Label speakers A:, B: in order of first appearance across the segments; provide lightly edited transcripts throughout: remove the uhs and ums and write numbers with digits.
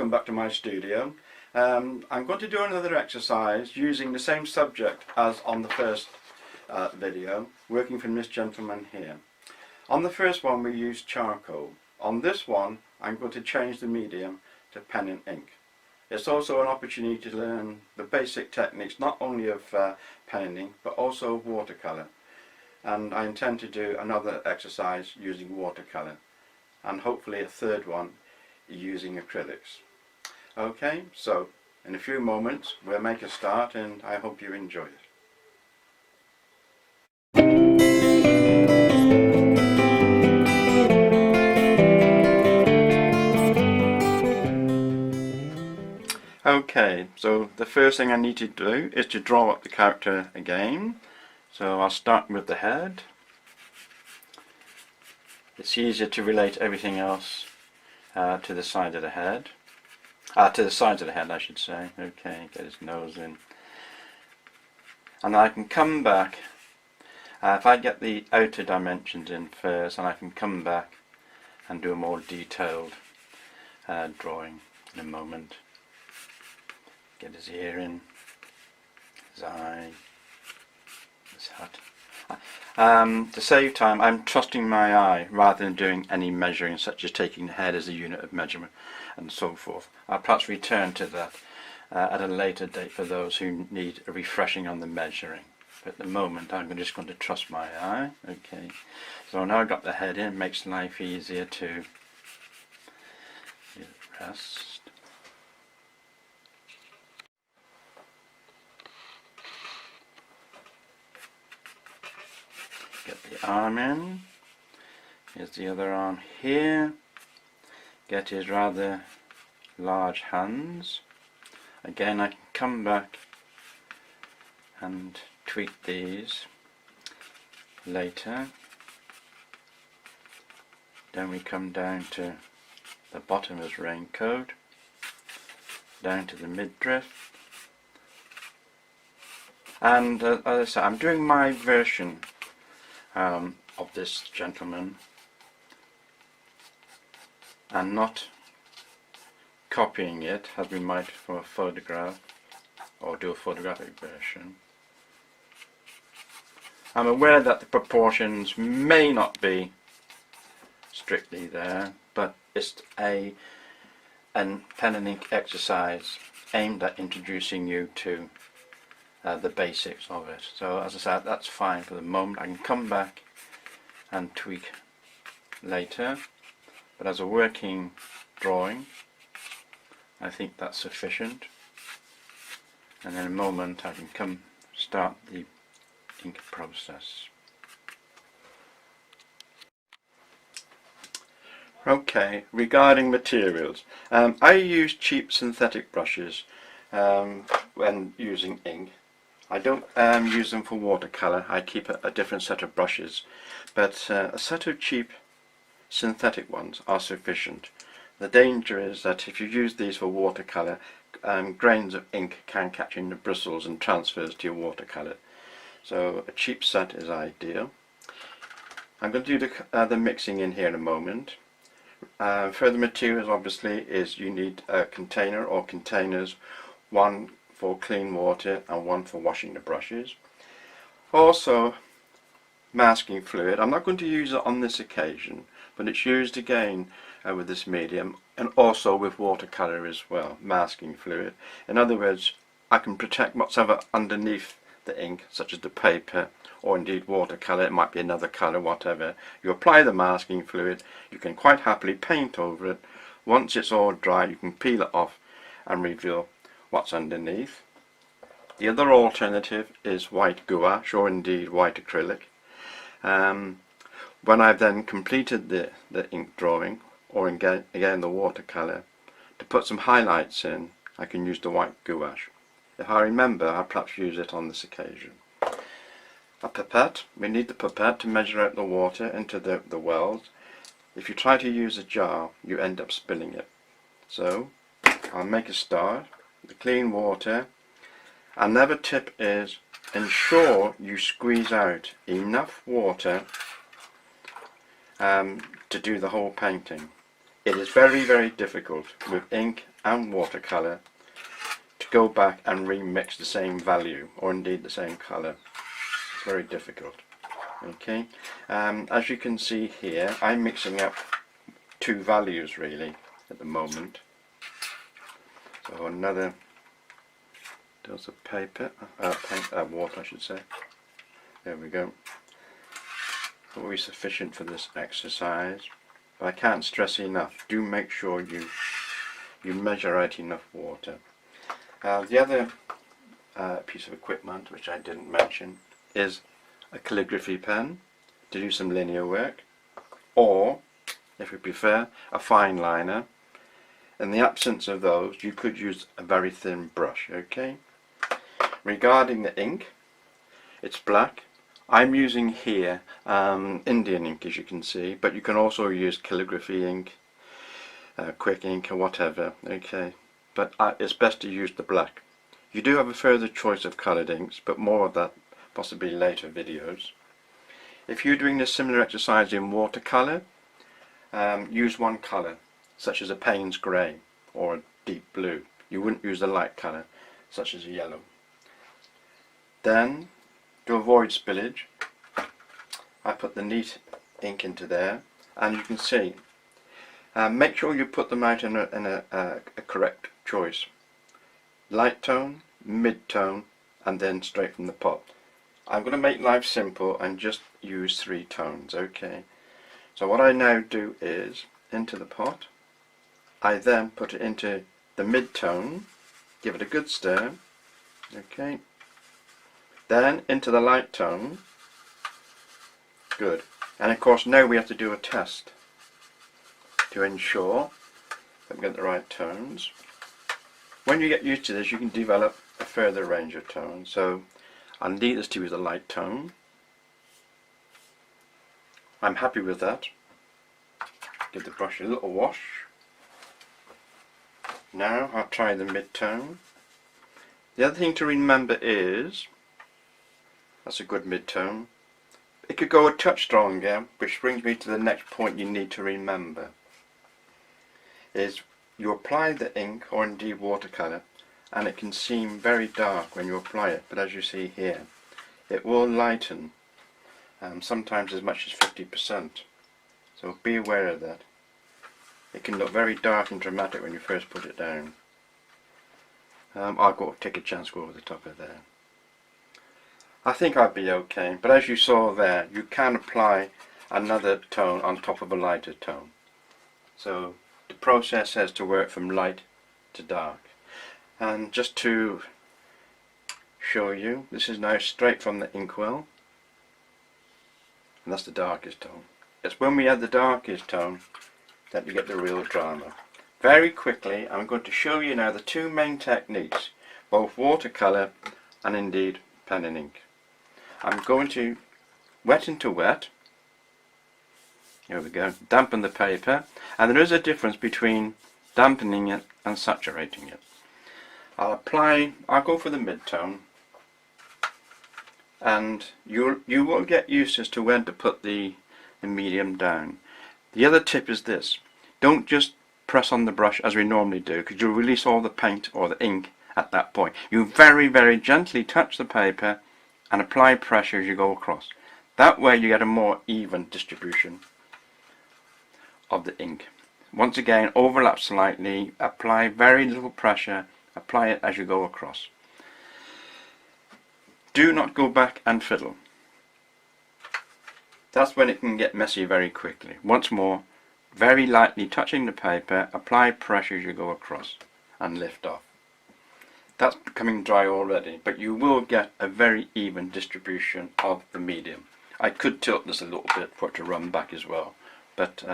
A: welcome back to my studio. I'm going to do another exercise using the same subject as on the first video, working from this gentleman here. On the first one we used charcoal. On this one I'm going to change the medium to pen and ink. It's also an opportunity to learn the basic techniques not only of pen and ink but also of watercolour. And I intend to do another exercise using watercolour and hopefully a third one using acrylics. Okay, so in a few moments we'll make a start and I hope you enjoy it. Okay, so the first thing I need to do is to draw up the character again. So I'll start with the head. It's easier to relate everything else to the side of the head. To the sides of the head, I should say. Okay, get his nose in. And I can come back, if I get the outer dimensions in first, and I can come back and do a more detailed drawing in a moment. Get his ear in, his eye, his hat. To save time, I'm trusting my eye rather than doing any measuring, such as taking the head as a unit of measurement and so forth. I'll perhaps return to that at a later date for those who need a refreshing on the measuring. But at the moment I'm just going to trust my eye. Okay, so now I've got the head in, it makes life easier to rest. Get the arm in. Here's the other arm here. Get his rather large hands. Again, I can come back and tweak these later. Then we come down to the bottom of his raincoat, down to the midriff. And as I said, I'm doing my version of this gentleman and not copying it as we might from a photograph or do a photographic version. I'm aware that the proportions may not be strictly there, but it's a pen and ink exercise aimed at introducing you to the basics of it. So as I said, that's fine for the moment. I can come back and tweak later, but as a working drawing I think that's sufficient, and in a moment I can start the ink process. Okay, regarding materials, I use cheap synthetic brushes when using ink. I don't use them for watercolour. I keep a different set of brushes, but a set of cheap synthetic ones are sufficient. The danger is that if you use these for watercolour, grains of ink can catch in the bristles and transfers to your watercolour. So a cheap set is ideal. I'm going to do the mixing in here in a moment. Further materials obviously is you need a container or containers, one for clean water and one for washing the brushes. Also masking fluid. I'm not going to use it on this occasion, but it's used again with this medium and also with watercolour as well, masking fluid. In other words, I can protect what's ever underneath the ink, such as the paper or indeed watercolour. It might be another colour, whatever. You apply the masking fluid, you can quite happily paint over it. Once it's all dry you can peel it off and reveal what's underneath. The other alternative is white gouache or indeed white acrylic. When I've then completed the ink drawing, or again the watercolour, to put some highlights in, I can use the white gouache. If I remember, I'll perhaps use it on this occasion. A pipette. We need the pipette to measure out the water into the wells. If you try to use a jar, you end up spilling it. So I'll make a start with the clean water. Another tip is ensure you squeeze out enough water to do the whole painting. It is very, very difficult with ink and watercolour to go back and remix the same value or indeed the same colour. It's very difficult. Okay, as you can see here, I'm mixing up two values really at the moment. So another dose of paper, water I should say. There we go. Will be sufficient for this exercise. But I can't stress enough, do make sure you measure out enough water. The other piece of equipment which I didn't mention is a calligraphy pen to do some linear work, or if you prefer a fine liner. In the absence of those, you could use a very thin brush. Okay. Regarding the ink, it's black. I'm using here Indian ink, as you can see, but you can also use calligraphy ink, quick ink or whatever. Okay, but it's best to use the black. You do have a further choice of coloured inks, but more of that possibly later videos. If you're doing a similar exercise in watercolour, use one colour, such as a Payne's grey or a deep blue. You wouldn't use a light colour, such as a yellow. Then, to avoid spillage, I put the neat ink into there, and you can see, make sure you put them out in a correct choice. Light tone, mid tone, and then straight from the pot. I'm going to make life simple and just use 3 tones. Okay, so what I now do is, into the pot, I then put it into the mid tone, give it a good stir. Okay, then into the light tone. Good. And of course now we have to do a test to ensure that we get the right tones. When you get used to this, you can develop a further range of tones. So I'll need this to use a light tone. I'm happy with that. Give the brush a little wash. Now I'll try the mid-tone. The other thing to remember is, that's a good mid-tone. It could go a touch stronger, which brings me to the next point you need to remember. Is you apply the ink, or indeed watercolour, and it can seem very dark when you apply it, but as you see here, it will lighten, sometimes as much as 50%. So be aware of that. It can look very dark and dramatic when you first put it down. I'll take a chance to go over the top of there. I think I'd be okay, but as you saw there, you can apply another tone on top of a lighter tone. So the process has to work from light to dark. And just to show you, this is now straight from the inkwell, and that's the darkest tone. It's when we add the darkest tone that you get the real drama. Very quickly, I'm going to show you now the 2 main techniques, both watercolour and indeed pen and ink. I'm going to wet into wet. Here we go. Dampen the paper, and there is a difference between dampening it and saturating it. I'll go for the mid-tone, and you will get used as to when to put the medium down. The other tip is this: don't just press on the brush as we normally do, because you'll release all the paint or the ink at that point. You very, very gently touch the paper and apply pressure as you go across. That way you get a more even distribution of the ink. Once again, overlap slightly, apply very little pressure, apply it as you go across. Do not go back and fiddle. That's when it can get messy very quickly. Once more, very lightly touching the paper, apply pressure as you go across and lift off. That's becoming dry already, but you will get a very even distribution of the medium. I could tilt this a little bit for it to run back as well, but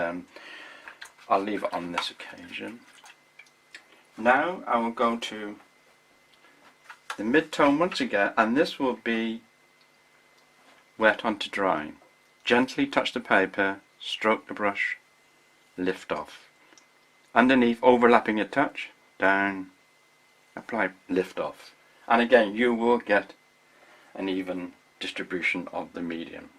A: I'll leave it on this occasion. Now I will go to the mid-tone once again, and this will be wet onto dry. Gently touch the paper, stroke the brush, lift off. Underneath, overlapping a touch, down, apply, lift off. And again, you will get an even distribution of the medium.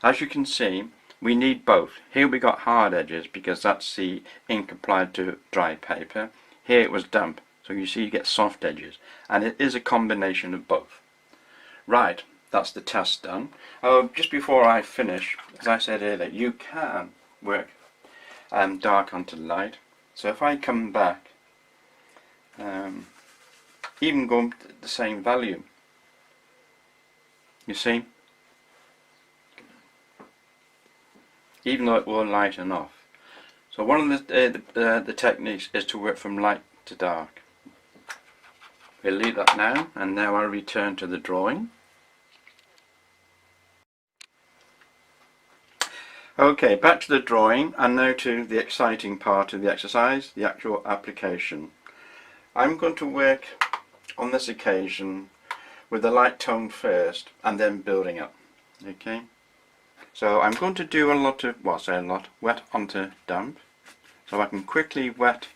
A: As you can see, we need both. Here we got hard edges because that's the ink applied to dry paper. Here it was damp, so you see you get soft edges, and it is a combination of both. Right, that's the test done. Oh, just before I finish, as I said earlier, you can work dark onto light. So if I come back, even go to the same value, you see, even though it will lighten off. So one of the techniques is to work from light to dark. We'll leave that now, and now I'll return to the drawing. Okay, back to the drawing, and now to the exciting part of the exercise, the actual application. I'm going to work on this occasion with the light tone first and then building up. Okay, so I'm going to do a lot of, well, say a lot, wet onto damp, so I can quickly wet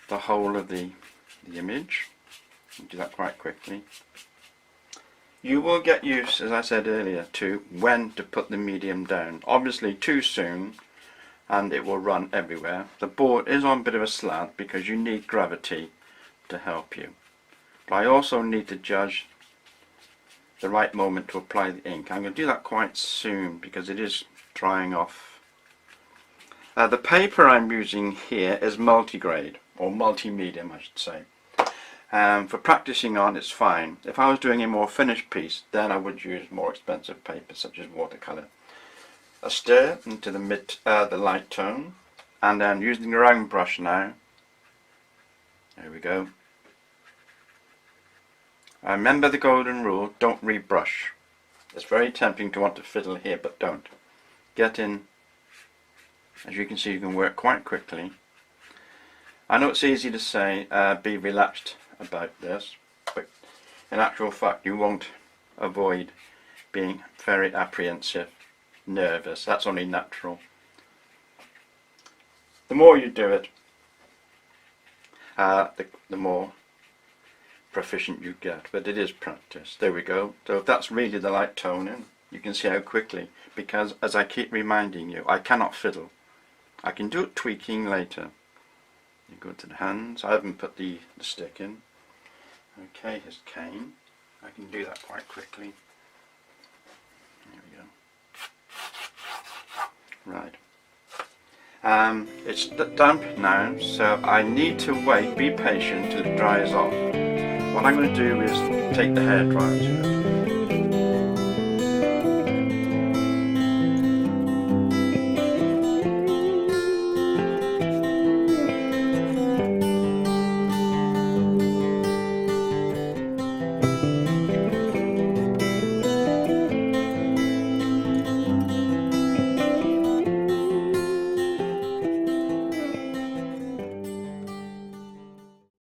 A: the whole of the image. I'll do that quite quickly. You will get used, as I said earlier, to when to put the medium down. Obviously too soon and it will run everywhere. The board is on a bit of a slant because you need gravity to help you. But I also need to judge the right moment to apply the ink. I'm going to do that quite soon because it is drying off. The paper I'm using here is multigrade, or multi-medium I should say. For practicing on it's fine. If I was doing a more finished piece, then I would use more expensive paper such as watercolour. A stir into the light tone, and then using the round brush now. There we go. Remember the golden rule, don't rebrush. It's very tempting to want to fiddle here, but don't. Get in. As you can see, you can work quite quickly. I know it's easy to say, be relaxed about this, but in actual fact you won't avoid being very apprehensive, nervous. That's only natural. The more you do it, the more proficient you get, but it is practice. There we go. So if that's really the light toning, you can see how quickly, because as I keep reminding you, I cannot fiddle. I can do it tweaking later. You go to the hands. I haven't put the stick in. Okay, his cane. I can do that quite quickly. There we go. Right. It's damp now, so I need to wait, be patient till it dries off. What I'm going to do is take the hairdryer to it.